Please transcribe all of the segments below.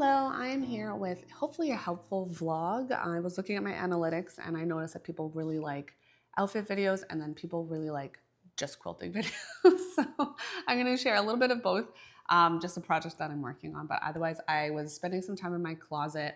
Hello, I am here with hopefully a helpful vlog. I was looking at my analytics and I noticed that people really like outfit videos and then people really like just quilting videos. So I'm going to share a little bit of both, just a project that I'm working on. But otherwise, I was spending some time in my closet.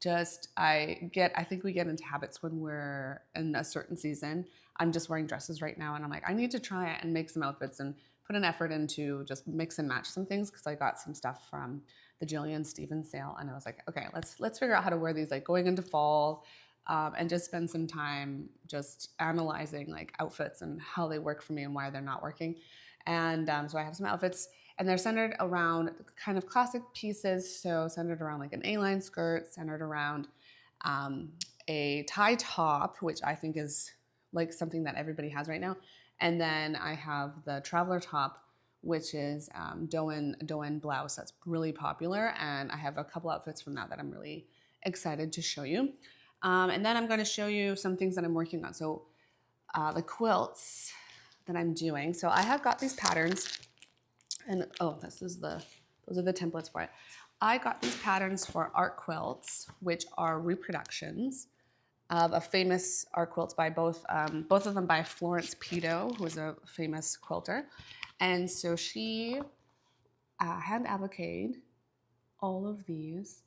I think we get into habits when we're in a certain season. I'm just wearing dresses right now and I'm like, I need to try it and make some outfits and put an effort into just mix and match some things because I got some stuff from the Jillian Stevens sale and I was like, okay, let's figure out how to wear these like going into fall, and just spend some time just analyzing like outfits and how they work for me and why they're not working. And so I have some outfits and they're centered around kind of classic pieces. So centered around like an A-line skirt, centered around a tie top, which I think is like something that everybody has right now. And then I have the traveler top, which is Doen blouse that's really popular. And I have a couple outfits from that I'm really excited to show you. And then I'm going to show you some things that I'm working on. So the quilts that I'm doing. So I have got these patterns and those are the templates for it. I got these patterns for art quilts, which are reproductions of a famous art quilts by both of them by Florence Pito, who is a famous quilter. And so she hand appliqued all of these,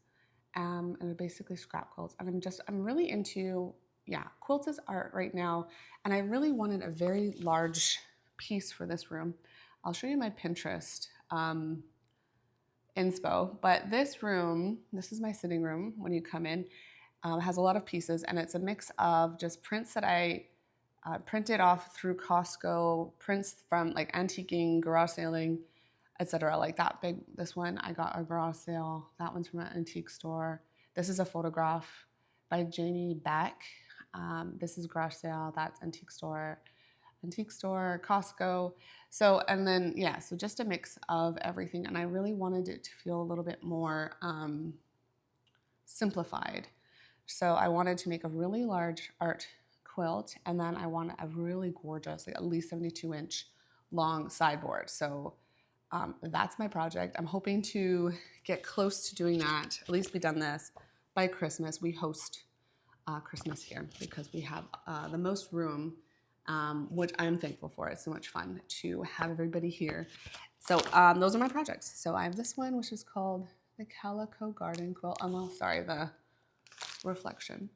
and they're basically scrap quilts. And I'm really into, quilts as art right now. And I really wanted a very large piece for this room. I'll show you my Pinterest inspo, but this is my sitting room when you come in. Has a lot of pieces and it's a mix of just prints that I printed off through Costco, prints from like antiquing, garage sailing, etc. Like this one I got a garage sale. That one's from an antique store. This is a photograph by Jamie Beck. This is garage sale. That's antique store, Costco. So, and then, so just a mix of everything. And I really wanted it to feel a little bit more simplified. So I wanted to make a really large art quilt, and then I want a really gorgeous, like at least 72-inch long sideboard. So that's my project. I'm hoping to get close to doing that, at least be done this by Christmas. We host Christmas here because we have the most room, which I'm thankful for. It's so much fun to have everybody here. So those are my projects. So I have this one, which is called the Calico Garden Quilt. The reflection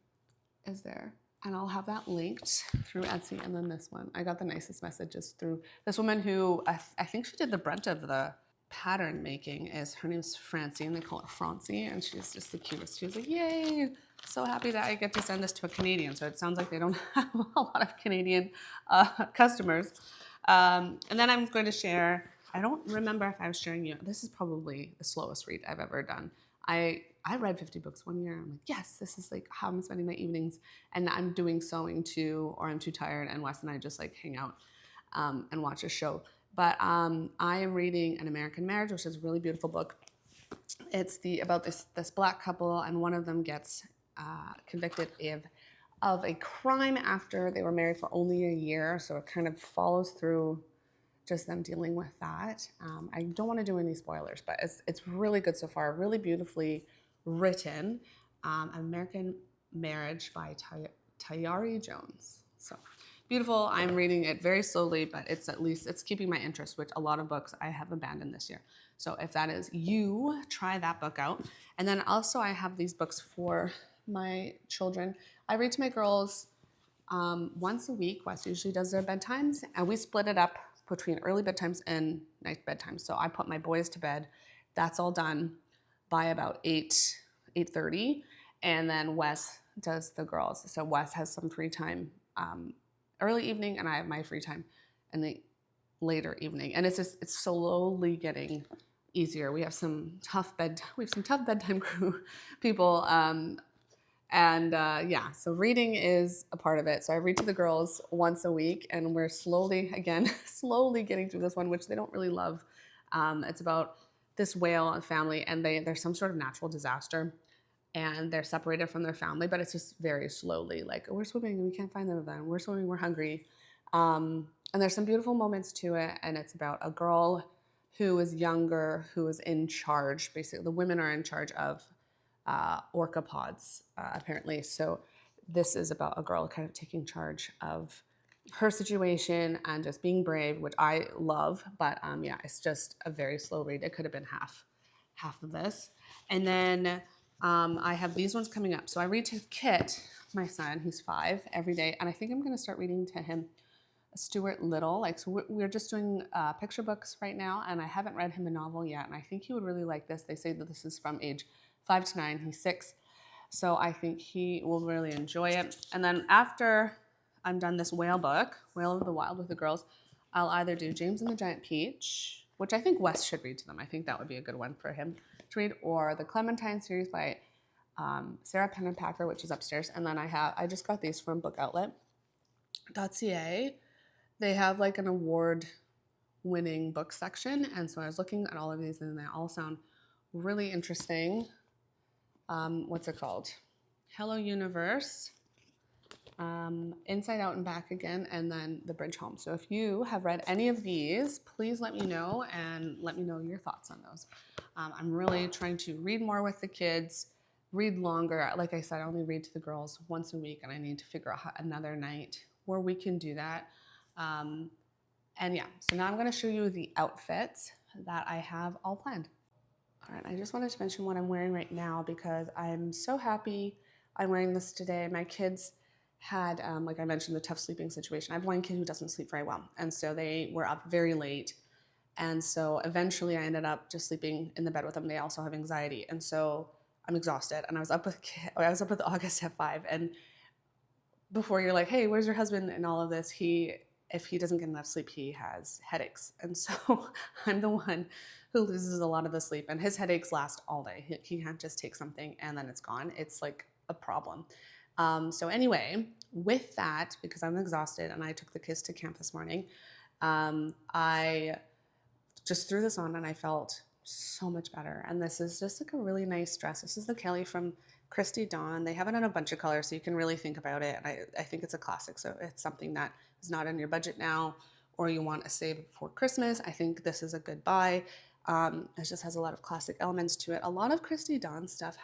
is there. And I'll have that linked through Etsy. And then this one, I got the nicest messages through this woman who I think she did the brunt of the pattern making. Her name's Francine. They call her Francie, and she's just the cutest. She was like, yay, so happy that I get to send this to a Canadian. So it sounds like they don't have a lot of Canadian customers. And then I'm going to share, I don't remember if I was sharing you, this is probably the slowest read I've ever done. I read 50 books one year. I'm like, yes, this is like how I'm spending my evenings. And I'm doing sewing too, or I'm too tired. And Wes and I just like hang out and watch a show. But I am reading An American Marriage, which is a really beautiful book. It's about this black couple, and one of them gets convicted of a crime after they were married for only a year. So it kind of follows through just them dealing with that. I don't want to do any spoilers, but it's really good so far, really beautifully written. American Marriage by Tayari Jones. So beautiful. I'm reading it very slowly, but it's keeping my interest, which a lot of books I have abandoned this year. So if that is you, try that book out. And then also I have these books for my children. I read to my girls once a week. Wes usually does their bedtimes, and we split it up between early bedtimes and night bedtimes. So I put my boys to bed. That's all done by about 8:30, and then Wes does the girls. So Wes has some free time early evening, and I have my free time in the later evening. And it's slowly getting easier. We have some tough bedtime crew people. So reading is a part of it. So I read to the girls once a week, and we're slowly getting through this one, which they don't really love. It's about this whale and family, and there's some sort of natural disaster, and they're separated from their family, but it's just very slowly, like, we're swimming and we can't find them again. We're swimming, we're hungry. And there's some beautiful moments to it, and it's about a girl who is younger, who is in charge. Basically, the women are in charge of orca pods, apparently. So this is about a girl kind of taking charge of her situation and just being brave, which I love. But yeah, it's just a very slow read. It could have been half of this. And then I have these ones coming up. So I read to Kit, my son, who's 5, every day. And I think I'm going to start reading to him Stuart Little. Like, so we're just doing picture books right now, and I haven't read him a novel yet. And I think he would really like this. They say that this is from age 5 to 9. He's 6. So I think he will really enjoy it. And then after I'm done this whale book, Whale of the Wild with the girls, I'll either do James and the Giant Peach, which I think Wes should read to them. I think that would be a good one for him to read, or the Clementine series by Sarah Pennepacker, which is upstairs. And then I just got these from bookoutlet.ca. They have like an award-winning book section, and so I was looking at all of these, and they all sound really interesting. What's it called? Hello Universe, Inside Out and Back Again, and then The Bridge Home. So if you have read any of these, please let me know and let me know your thoughts on those. I'm really trying to read more with the kids, read longer. Like I said, I only read to the girls once a week, and I need to figure out another night where we can do that. And yeah, so now I'm going to show you the outfits that I have all planned. All right, I just wanted to mention what I'm wearing right now because I'm so happy I'm wearing this today. My kids had, like I mentioned, the tough sleeping situation. I have one kid who doesn't sleep very well, and so they were up very late. And so eventually I ended up just sleeping in the bed with them. They also have anxiety, and so I'm exhausted. And I was up with August at 5, and before you're like, hey, where's your husband and all of this, if he doesn't get enough sleep, he has headaches. And so I'm the one who loses a lot of the sleep, and his headaches last all day. He can't just take something and then it's gone. It's like a problem. So anyway, with that, because I'm exhausted and I took the kids to camp this morning, I just threw this on and I felt so much better. And this is just like a really nice dress. This is the Kelly from Christy Dawn. They have it in a bunch of colors, so you can really think about it. And I think it's a classic. So it's something that is not in your budget now, or you want to save for Christmas. I think this is a good buy. It just has a lot of classic elements to it. A lot of Christy Dawn stuff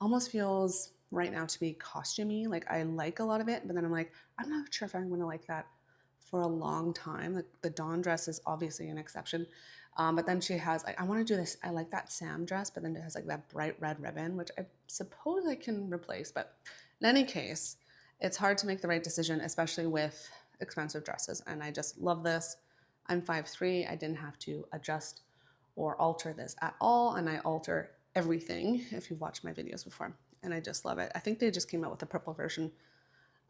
almost feels right now to be costumey. Like I like a lot of it, but then I'm like, I'm not sure if I'm going to like that for a long time. Like the Dawn dress is obviously an exception. But then she has, I want to do this, I like that Sam dress, but then it has like that bright red ribbon, which I suppose I can replace. But in any case, it's hard to make the right decision, especially with expensive dresses. And I just love this. I'm 5'3". I didn't have to adjust or alter this at all. And I alter everything if you've watched my videos before. And I just love it. I think they just came out with a purple version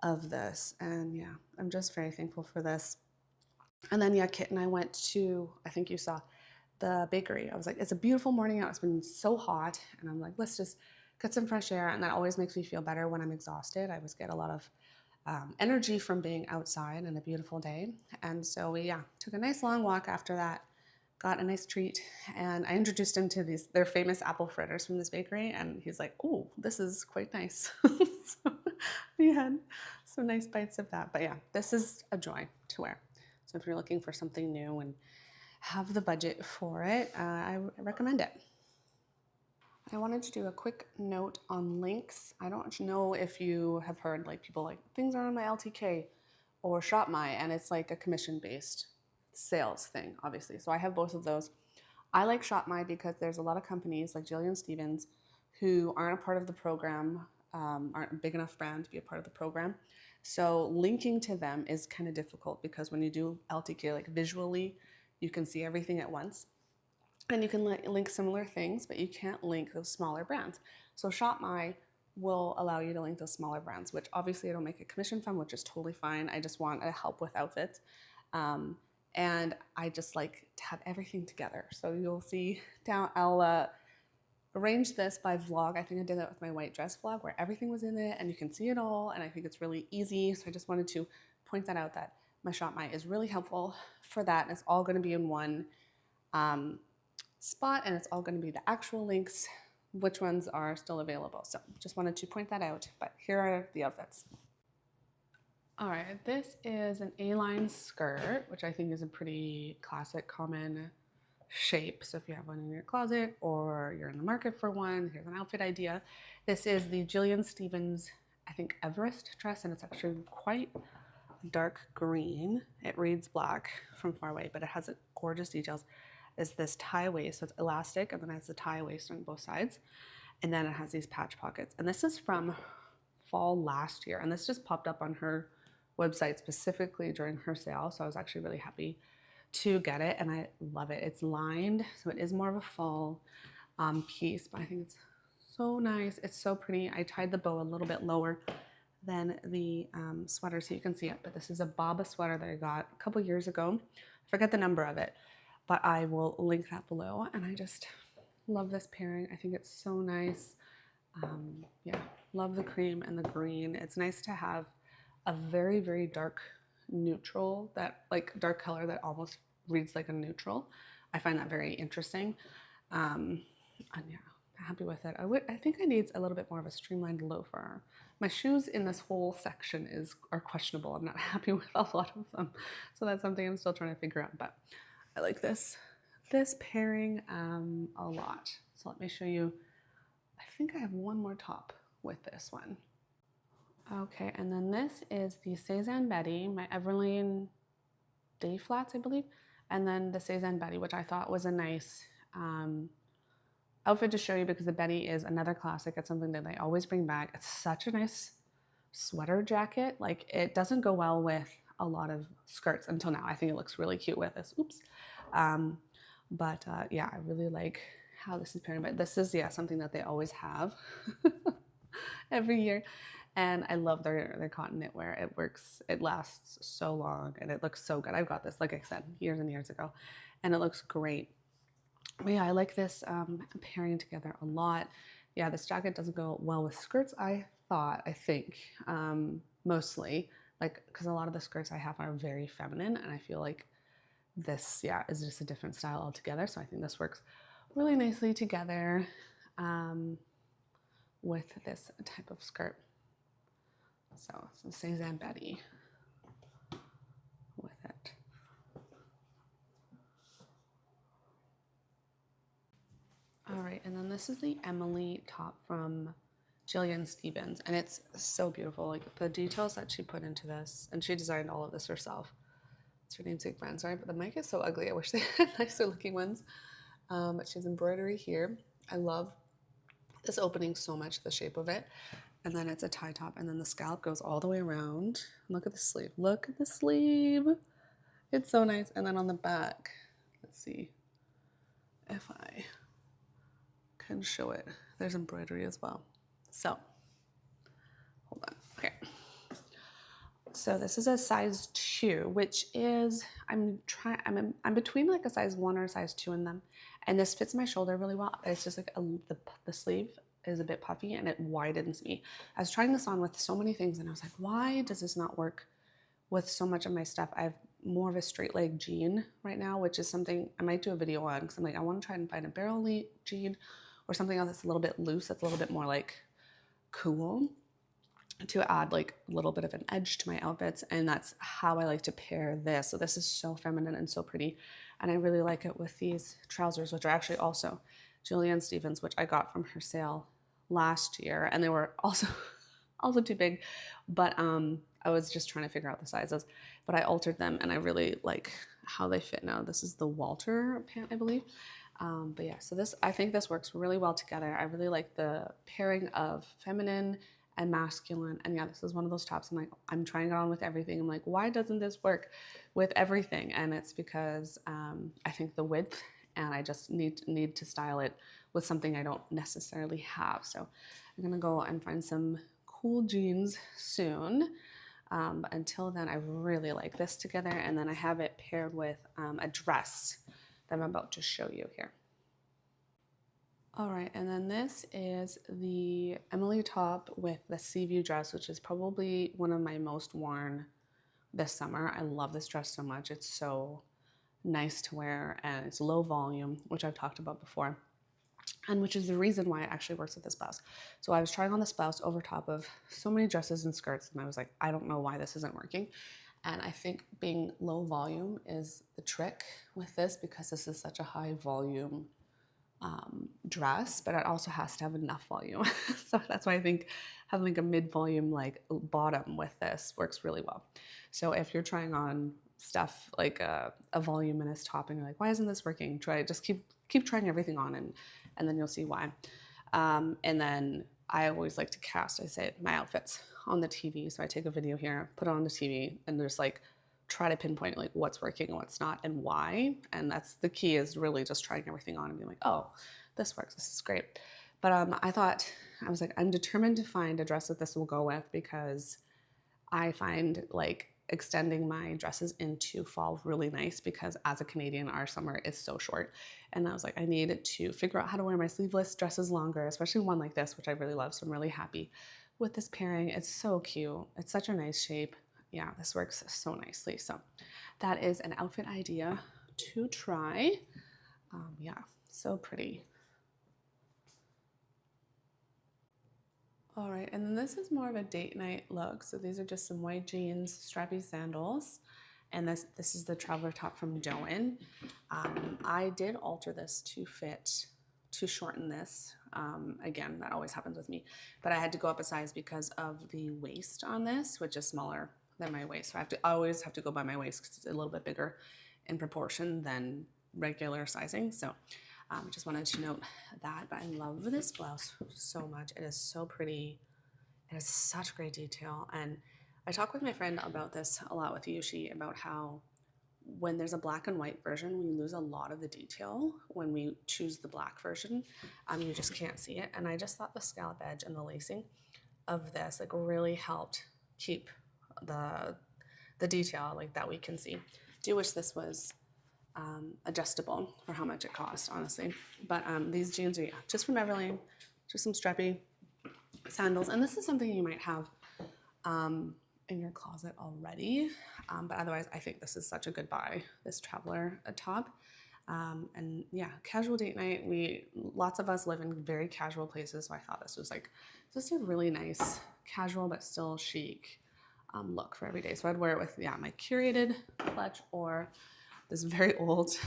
of this. And yeah, I'm just very thankful for this. And then yeah, Kit and I went to, I think you saw, the bakery. I was like, it's a beautiful morning out. It's been so hot. And I'm like, let's just get some fresh air. And that always makes me feel better when I'm exhausted. I always get a lot of energy from being outside and a beautiful day. And so we, yeah, took a nice long walk after that, got a nice treat. And I introduced him to their famous apple fritters from this bakery. And he's like, oh, this is quite nice. So we had some nice bites of that. But yeah, this is a joy to wear. So if you're looking for something new and have the budget for it, I recommend it. I wanted to do a quick note on links. I don't know if you have heard like people like things are on my LTK or ShopMy, and it's like a commission-based sales thing, obviously. So I have both of those. I like ShopMy because there's a lot of companies like Jillian Stevens who aren't a part of the program, aren't a big enough brand to be a part of the program. So linking to them is kind of difficult because when you do LTK, like visually, you can see everything at once. And you can link similar things, but you can't link those smaller brands. So ShopMy will allow you to link those smaller brands, which obviously I don't make a commission from, which is totally fine. I just want to help with outfits. And I just like to have everything together. So you'll see down, I'll arrange this by vlog. I think I did that with my white dress vlog where everything was in it and you can see it all. And I think it's really easy. So I just wanted to point that out, that my ShopMy is really helpful for that. And it's all going to be in one spot, and it's all going to be the actual links, which ones are still available. So just wanted to point that out, but here are the outfits. All right, this is an A-line skirt, which I think is a pretty classic, common shape. So if you have one in your closet or you're in the market for one, here's an outfit idea. This is the Jillian Stevens, I think, Everest dress, and it's actually quite dark green. It reads black from far away, but it has gorgeous details. Is this tie waist, so it's elastic, and then it has the tie waist on both sides, and then it has these patch pockets. And this is from fall last year, and this just popped up on her website specifically during her sale, so I was actually really happy to get it, and I love it. It's lined, so it is more of a fall piece, but I think it's so nice. It's so pretty. I tied the bow a little bit lower than the sweater so you can see it, but this is a Baba sweater that I got a couple years ago. I forget the number of it, but I will link that below, and I just love this pairing. I think it's so nice. Yeah, love the cream and the green. It's nice to have a very, very dark neutral, that like dark color that almost reads like a neutral. I find that very interesting. And yeah, happy with it. I think I need a little bit more of a streamlined loafer. My shoes in this whole section are questionable. I'm not happy with a lot of them. So that's something I'm still trying to figure out, but I like this pairing a lot. So let me show you. I think I have one more top with this one. Okay, and then this is the Cezanne Betty, my Everlane Day Flats, I believe. And then the Cezanne Betty, which I thought was a nice outfit to show you because the Betty is another classic. It's something that I always bring back. It's such a nice sweater jacket. Like, it doesn't go well with a lot of skirts until now. I think it looks really cute with this. Oops. Yeah, I really like how this is pairing. But this is, yeah, something that they always have every year. And I love their cotton knitwear. It works, it lasts so long, and it looks so good. I've got this, like I said, years and years ago, and it looks great. But yeah, I like this pairing together a lot. Yeah, this jacket doesn't go well with skirts, I think, mostly. Like, because a lot of the skirts I have are very feminine, and I feel like this, yeah, is just a different style altogether. So I think this works really nicely together with this type of skirt. So Cezanne Betty with it. All right, and then this is the Emily top from Jillian Stevens, and it's so beautiful. Like, the details that she put into this, and she designed all of this herself. It's her namesake brand, sorry, but the mic is so ugly. I wish they had nicer looking ones. But she has embroidery here. I love this opening so much, the shape of it. And then it's a tie top, and then the scallop goes all the way around. Look at the sleeve. Look at the sleeve. It's so nice. And then on the back, let's see if I can show it. There's embroidery as well. So, hold on. Okay. So this is a size 2, which is, I'm between like a size 1 or a size 2 in them. And this fits my shoulder really well. It's just like the sleeve is a bit puffy and it widens me. I was trying this on with so many things and I was like, why does this not work with so much of my stuff? I have more of a straight leg jean right now, which is something I might do a video on, because I'm like, I want to try and find a barrel jean or something else that's a little bit loose, that's a little bit more like cool, to add like a little bit of an edge to my outfits. And that's how I like to pair this. So this is so feminine and so pretty. And I really like it with these trousers, which are actually also Jillian Stevens, which I got from her sale last year, and they were also too big, but I was just trying to figure out the sizes, but I altered them and I really like how they fit now. This is the Walter pant, I believe. But yeah, so I think this works really well together. I really like the pairing of feminine and masculine. And yeah, this is one of those tops. I'm trying it on with everything. I'm like, why doesn't this work with everything? And it's because I think the width, and I just need to style it with something I don't necessarily have. So I'm gonna go and find some cool jeans soon. But until then, I really like this together. And then I have it paired with a dress that I'm about to show you here. All right, and then this is the Emily top with the sea view dress, which is probably one of my most worn this summer. I love this dress so much. It's so nice to wear, and it's low volume, which I've talked about before, and which is the reason why it actually works with this blouse. So I was trying on this blouse over top of so many dresses and skirts, and I was like, I don't know why this isn't working. And I think being low volume is the trick with this, because this is such a high volume dress, but it also has to have enough volume. So that's why I think having like a mid-volume like bottom with this works really well. So if you're trying on stuff like a voluminous top and you're like, why isn't this working? Try just keep trying everything on, and then you'll see why. And then I always like to cast, I say, my outfits on the TV. So I take a video here, put it on the TV, and just like try to pinpoint like what's working and what's not and why. And that's the key, is really just trying everything on and being like, oh, this works, this is great. But I was like, I'm determined to find a dress that this will go with, because I find like extending my dresses into fall really nice, because as a Canadian, our summer is so short. And I was like, I need to figure out how to wear my sleeveless dresses longer, especially one like this, which I really love. So I'm really happy with this pairing. It's so cute. It's such a nice shape. Yeah, this works so nicely. So that is an outfit idea to try. Yeah, so pretty. All right, and then this is more of a date night look. So these are just some white jeans, strappy sandals, and this is the traveler top from Joann. I did alter this to shorten this. Again, that always happens with me, but I had to go up a size because of the waist on this, which is smaller than my waist. So I always have to go by my waist because it's a little bit bigger in proportion than regular sizing. So just wanted to note that, but I love this blouse so much. It is so pretty. It has such great detail. And I talk with my friend about this a lot with Yushi, about how when there's a black and white version, we lose a lot of the detail when we choose the black version. You just can't see it. And I just thought the scallop edge and the lacing of this like really helped keep the detail like that we can see. Do wish this was adjustable for how much it cost, honestly. But these jeans are just from Everlane, just some strappy sandals. And this is something you might have in your closet already. But otherwise, I think this is such a good buy, this traveler top. And yeah, casual date night. Lots of us live in very casual places, so I thought this was like just a really nice casual but still chic look for every day. So I'd wear it with my curated clutch or this very old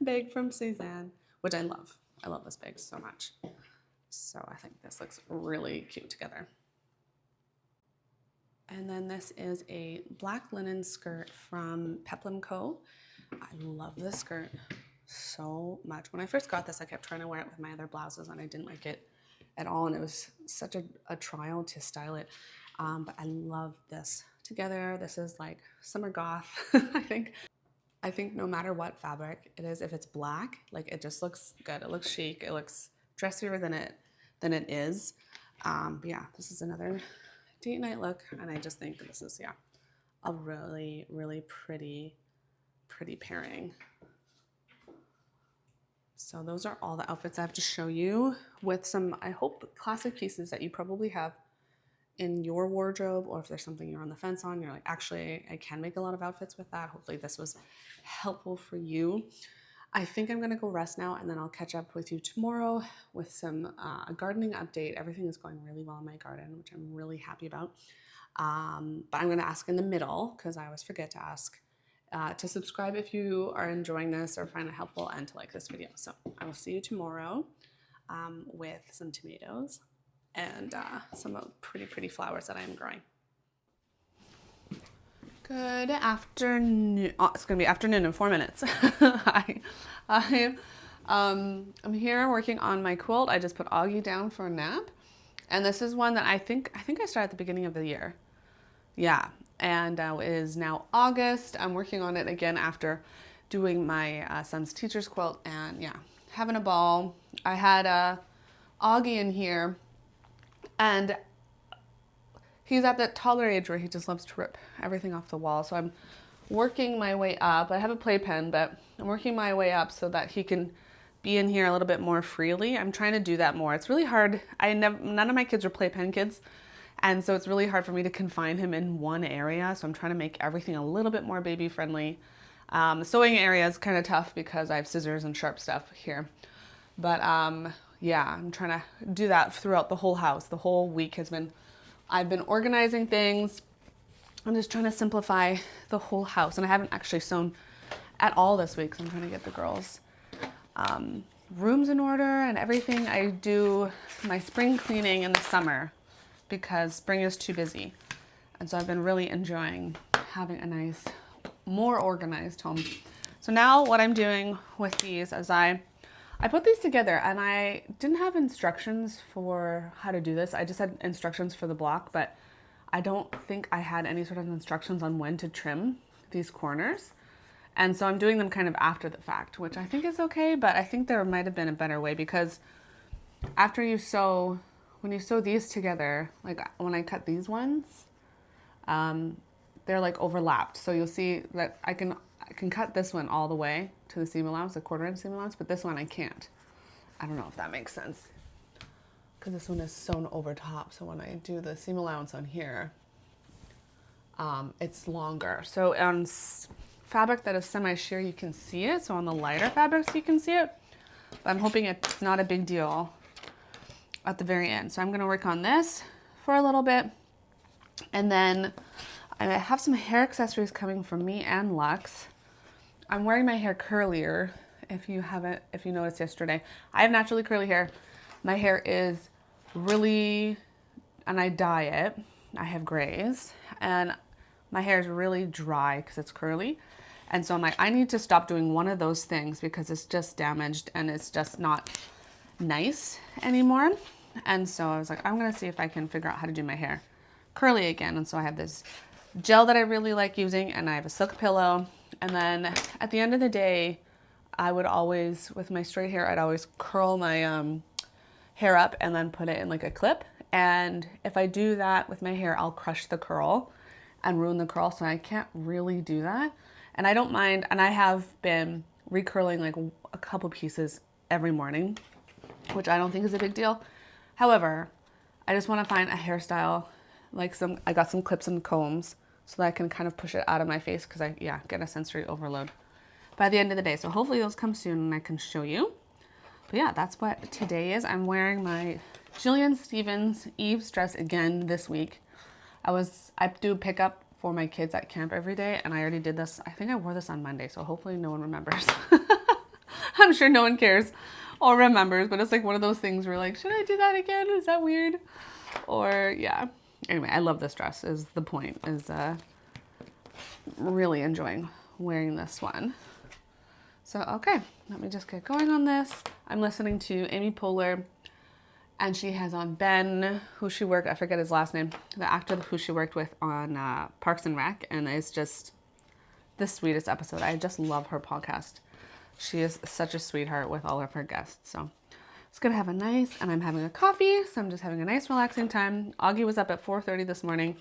bag from Cezanne, which I love. I love this bag so much. So I think this looks really cute together. And then this is a black linen skirt from Peplum Co. I love this skirt so much. When I first got this, I kept trying to wear it with my other blouses and I didn't like it at all. And it was such a trial to style it. But I love this together. This is like summer goth, I think no matter what fabric it is, if it's black, like it just looks good. It looks chic. It looks dressier than it is. But yeah, this is another date night look. And I just think this is, a really, really pretty pairing. So those are all the outfits I have to show you, with some, I hope, classic pieces that you probably have in your wardrobe, or if there's something you're on the fence on, you're like, actually, I can make a lot of outfits with that. Hopefully this was helpful for you. I think I'm gonna go rest now, and then I'll catch up with you tomorrow with some a gardening update. Everything is going really well in my garden, which I'm really happy about. But I'm gonna ask in the middle, because I always forget to ask, to subscribe if you are enjoying this or find it helpful, and to like this video. So I will see you tomorrow with some tomatoes and some pretty flowers that I'm growing. Good afternoon. Oh, it's gonna be afternoon in 4 minutes. I'm here working on my quilt. I just put Augie down for a nap, and this is one that I think I started at the beginning of the year. Yeah, and it is now August. I'm working on it again after doing my son's teacher's quilt, and yeah, having a ball. I had Augie in here, and he's at that toddler age where he just loves to rip everything off the wall. So I'm working my way up. I have a playpen, but I'm working my way up so that he can be in here a little bit more freely. I'm trying to do that more. It's really hard. None of my kids are playpen kids, and so it's really hard for me to confine him in one area. So I'm trying to make everything a little bit more baby friendly. The sewing area is kind of tough because I have scissors and sharp stuff here. But yeah, I'm trying to do that throughout the whole house. The whole week I've been organizing things, I'm just trying to simplify the whole house. And I haven't actually sewn at all this week, so I'm trying to get the girls' rooms in order and everything. I do my spring cleaning in the summer because spring is too busy. And so I've been really enjoying having a nice, more organized home. So now what I'm doing with these is I put these together, and I didn't have instructions for how to do this. I just had instructions for the block, but I don't think I had any sort of instructions on when to trim these corners. And so I'm doing them kind of after the fact, which I think is okay, but I think there might have been a better way, because after you sew, when you sew these together, like when I cut these ones, they're like overlapped. So you'll see that I can cut this one all the way to the seam allowance, the 1/4 inch seam allowance, but this one I can't. I don't know if that makes sense, because this one is sewn over top. So when I do the seam allowance on here, it's longer. So on fabric that is semi-sheer, you can see it. So on the lighter fabrics, you can see it. But I'm hoping it's not a big deal at the very end. So I'm gonna work on this for a little bit. And then I have some hair accessories coming from me and Lux. I'm wearing my hair curlier. If you noticed yesterday, I have naturally curly hair. My hair is really, and I dye it. I have grays, and my hair is really dry because it's curly. And so I'm like, I need to stop doing one of those things because it's just damaged and it's just not nice anymore. And so I was like, I'm gonna see if I can figure out how to do my hair curly again. And so I have this gel that I really like using, and I have a silk pillow. And then at the end of the day, I would always, with my straight hair, I'd always curl my hair up and then put it in like a clip. And if I do that with my hair, I'll crush the curl and ruin the curl. So I can't really do that. And I don't mind. And I have been recurling like a couple pieces every morning, which I don't think is a big deal. However, I just want to find a hairstyle, like I got some clips and combs so that I can kind of push it out of my face, because I get a sensory overload by the end of the day. So hopefully those come soon and I can show you. But yeah, that's what today is. I'm wearing my Jillian Stevens Eve's dress again this week. I do pickup for my kids at camp every day, and I already did this. I think I wore this on Monday, so hopefully no one remembers. I'm sure no one cares or remembers, but it's like one of those things where like, should I do that again? Is that weird? Or yeah. Anyway, I love this dress is the point, is really enjoying wearing this one. So, okay, let me just get going on this. I'm listening to Amy Poehler, and she has on Ben, I forget his last name, the actor who she worked with on Parks and Rec, and it's just the sweetest episode. I just love her podcast. She is such a sweetheart with all of her guests. So it's gonna have and I'm having a coffee, so I'm just having a nice relaxing time. Augie was up at 4:30 this morning,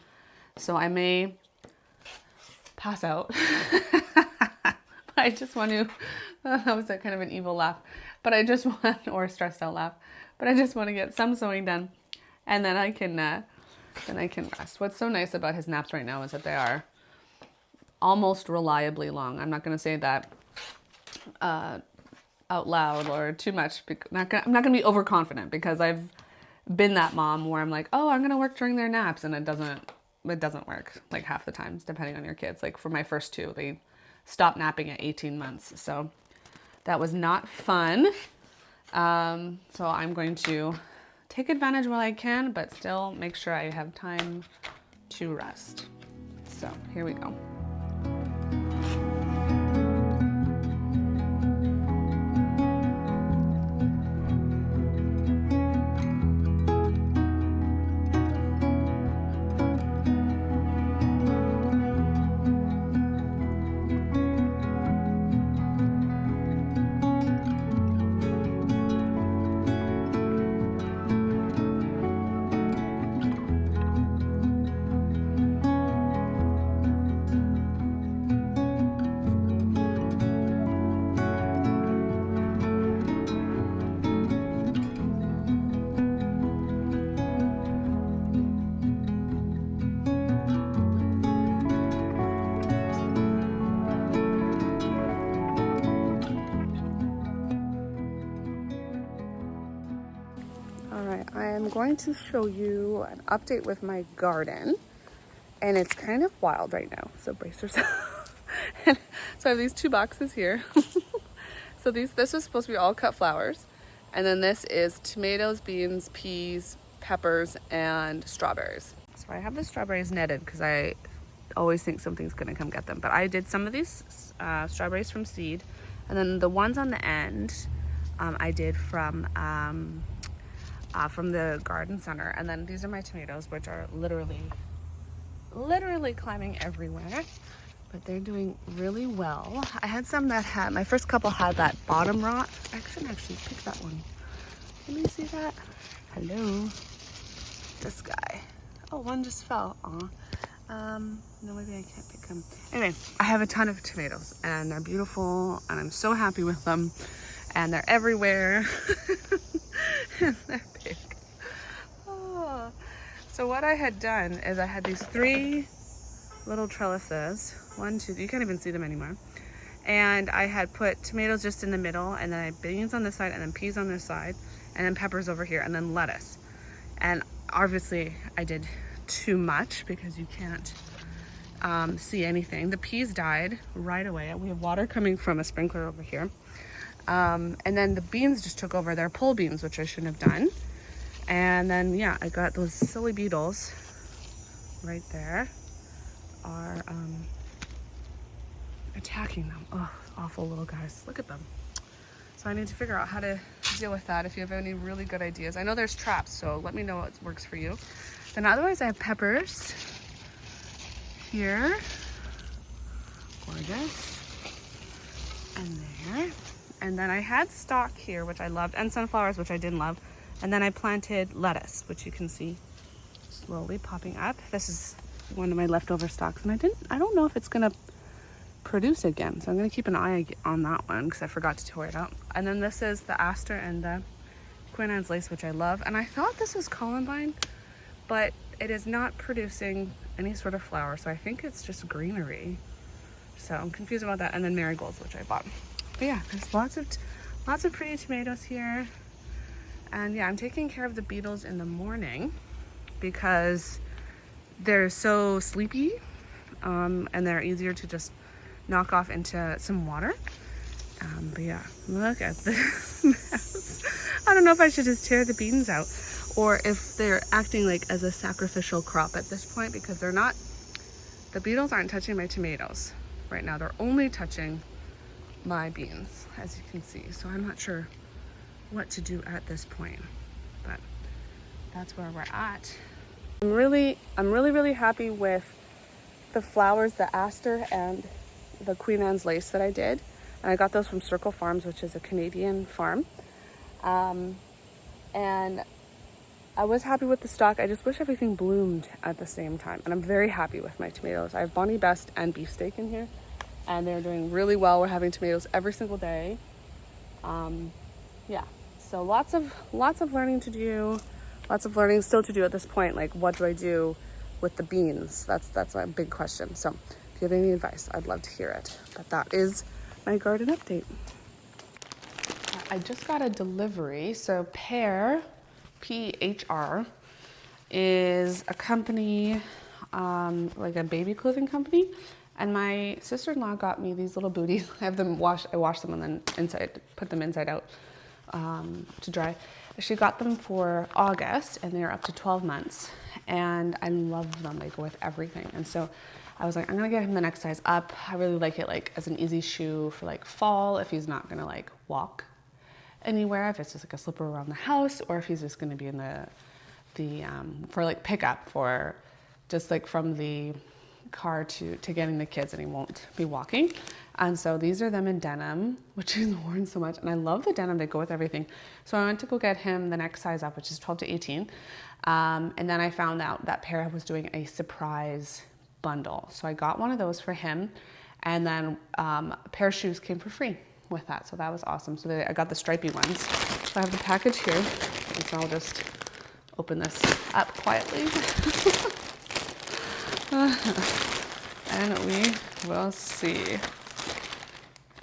so I may pass out. I just want to, that was a kind of an evil laugh, but I just want, or a stressed out laugh, but I just want to get some sewing done, and then I can rest. What's so nice about his naps right now is that they are almost reliably long. I'm not going to say that out loud or too much. I'm not going to be overconfident, because I've been that mom where I'm like, oh, I'm going to work during their naps, and it doesn't work like half the times, depending on your kids. Like for my first two, they stopped napping at 18 months. So that was not fun. So I'm going to take advantage while I can, but still make sure I have time to rest. So here we go. I'm going to show you an update with my garden. and it's kind of wild right now, so brace yourself. So I have these 2 boxes here. So this is supposed to be all cut flowers, and then this is tomatoes, beans, peas, peppers, and strawberries. So I have the strawberries netted because I always think something's gonna come get them, but I did some of these strawberries from seed, and then the ones on the end I did from the garden center. And then these are my tomatoes, which are literally climbing everywhere, but they're doing really well. I had some that had, my first couple had that bottom rot. I shouldn't actually pick that one. Can you see that? Hello, this guy. Oh, one just fell. Aw. No, maybe I can't pick them. Anyway, I have a ton of tomatoes, and they're beautiful, and I'm so happy with them, and they're everywhere. And they're big. Oh. So what I had done is I had these 3 little trellises. 1, 2, you can't even see them anymore. And I had put tomatoes just in the middle, and then I had beans on this side, and then peas on this side, and then peppers over here, and then lettuce. And obviously I did too much because you can't see anything. The peas died right away. We have water coming from a sprinkler over here. And then the beans just took over. They're pole beans, which I shouldn't have done. And then, yeah, I got those silly beetles right there are attacking them. Oh, awful little guys. Look at them. So I need to figure out how to deal with that. If you have any really good ideas. I know there's traps, so let me know what works for you. Then otherwise I have peppers here. Gorgeous. And there. And then I had stock here, which I loved, and sunflowers, which I didn't love. And then I planted lettuce, which you can see slowly popping up. This is one of my leftover stocks, and I don't know if it's gonna produce again. So I'm gonna keep an eye on that one because I forgot to tore it out. And then this is the aster and the Queen Anne's lace, which I love. And I thought this was columbine, but it is not producing any sort of flower. So I think it's just greenery. So I'm confused about that. And then marigolds, which I bought. But yeah, there's lots of pretty tomatoes here. And yeah, I'm taking care of the beetles in the morning because they're so sleepy, and they're easier to just knock off into some water. But yeah, look at this mess. I don't know if I should just tear the beans out or if they're acting like as a sacrificial crop at this point, because they're not, the beetles aren't touching my tomatoes right now. They're only touching my beans, as you can see. So I'm not sure what to do at this point, but that's where we're at. I'm really happy with the flowers, the aster and the Queen Anne's lace that I did. And I got those from Circle Farms, which is a Canadian farm. And I was happy with the stock. I just wish everything bloomed at the same time. And I'm very happy with my tomatoes. I have Bonnie Best and beefsteak in here, and they're doing really well. We're having tomatoes every single day. Yeah, so lots of learning to do, lots of learning still to do at this point. Like, what do I do with the beans? That's my big question. So if you have any advice, I'd love to hear it. But that is my garden update. I just got a delivery. So Pehr, P-H-R, is a company, like a baby clothing company. And my sister-in-law got me these little booties. I wash them and then put them inside out to dry. She got them for August, and they're up to 12 months. And I love them. They go with everything. And so I was like, I'm gonna get him the next size up. I really like it like as an easy shoe for like fall, if he's not gonna like walk anywhere, if it's just like a slipper around the house, or if he's just gonna be in the for like pickup for just like from the car to getting the kids, and he won't be walking. And so these are them in denim, which he's worn so much, and I love the denim. They go with everything. So I went to go get him the next size up, which is 12 to 18. And then I found out that Pehr was doing a surprise bundle. So I got one of those for him, and then a pair of shoes came for free with that. So that was awesome. So I got the stripy ones. So I have the package here, and so I'll just open this up quietly. And we will see.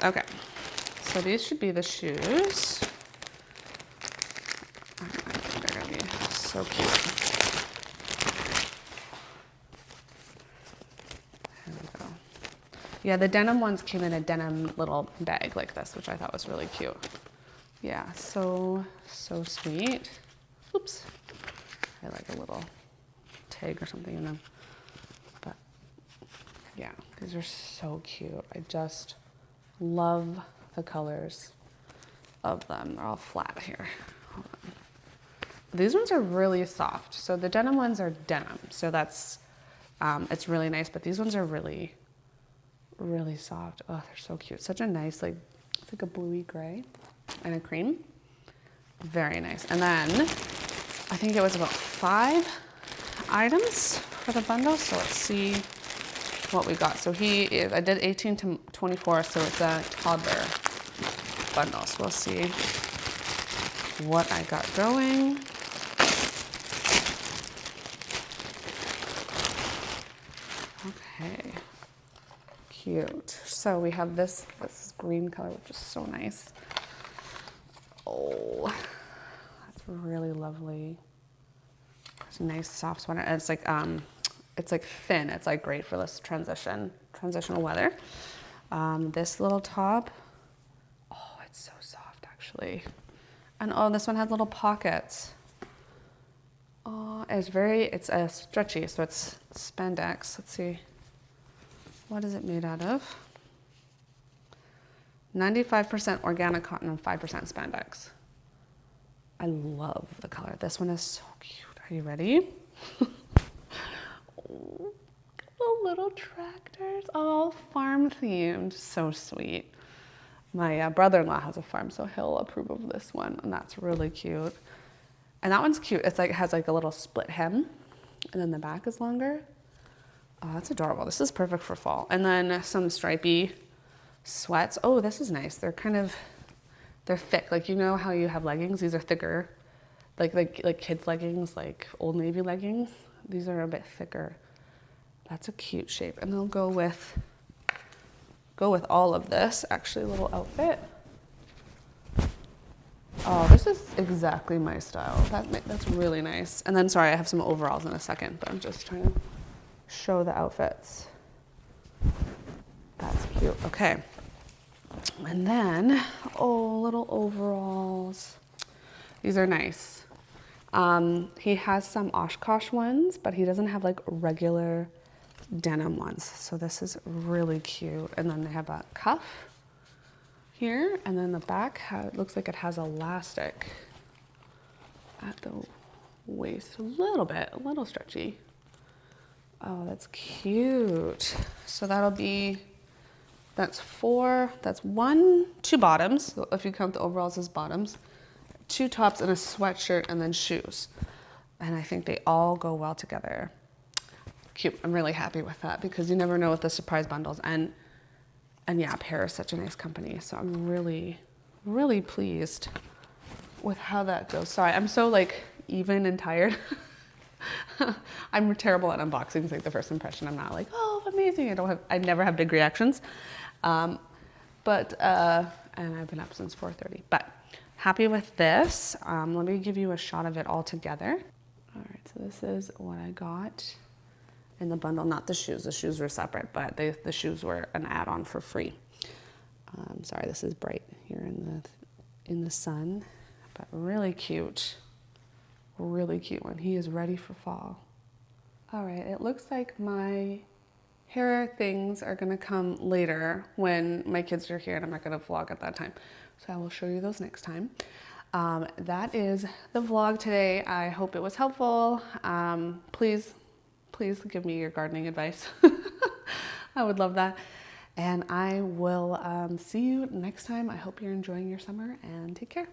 Okay, so these should be the shoes. I think they're gonna be so cute. Yeah, the denim ones came in a denim little bag like this, which I thought was really cute. Yeah, so sweet. Oops. I like a little tag or something in them. But yeah, these are so cute. I just love the colors of them. They're all flat here. Hold on. These ones are really soft. So the denim ones are denim. So that's, it's really nice, but these ones are really, really soft. Oh, they're so cute. Such a nice, like, it's like a bluey gray and a cream. Very nice. And then I think it was about 5 items for the bundle. So let's see what we got. So I did 18 to 24, so it's a toddler bundle. So we'll see what I got going. Okay, cute. So we have this green color, which is so nice. Oh, that's really lovely. It's a nice soft sweater. And it's like thin. It's like great for this transitional weather. This little top, oh, it's so soft actually. And oh, this one has little pockets. Oh, it's stretchy, so it's spandex. Let's see. What is it made out of? 95% organic cotton and 5% spandex. I love the color. This one is so cute. Are you ready? Oh, the little tractors, all farm themed. So sweet. My brother-in-law has a farm, so he'll approve of this one, and that's really cute. And that one's cute. It's like, it has like a little split hem, and then the back is longer. Oh, that's adorable. This is perfect for fall. And then some stripy sweats. Oh, this is nice. They're thick. Like, you know how you have leggings? These are thicker, like kids leggings, like Old Navy leggings. These are a bit thicker. That's a cute shape. And they'll go with all of this, actually, a little outfit. Oh, this is exactly my style. That's really nice. And then, sorry, I have some overalls in a second, but I'm just trying to show the outfits. That's cute. Okay. And then, oh, little overalls. These are nice. He has some Oshkosh ones, but he doesn't have like regular denim ones. So this is really cute. And then they have a cuff here, and then the back looks like it has elastic at the waist, a little stretchy. Oh, that's cute. So that's 2 bottoms, so if you count the overalls as bottoms, 2 tops and a sweatshirt, and then shoes. And I think they all go well together. Cute. I'm really happy with that because you never know with the surprise bundles. And yeah, Pear is such a nice company. So I'm really, really pleased with how that goes. Sorry, I'm so like even and tired. I'm terrible at unboxings. Like the first impression, I'm not like, oh, amazing. I never have big reactions. And I've been up since 4:30. But happy with this. Let me give you a shot of it all together. All right, so this is what I got in the bundle. Not the shoes. The shoes were separate, but the shoes were an add-on for free. Sorry, this is bright here in the sun, but really cute. Really cute one. He is ready for fall. All right, it looks like my hair things are gonna come later when my kids are here and I'm not gonna vlog at that time. So I will show you those next time. That is the vlog today. I hope it was helpful. Please give me your gardening advice. I would love that. And I will see you next time. I hope you're enjoying your summer and take care.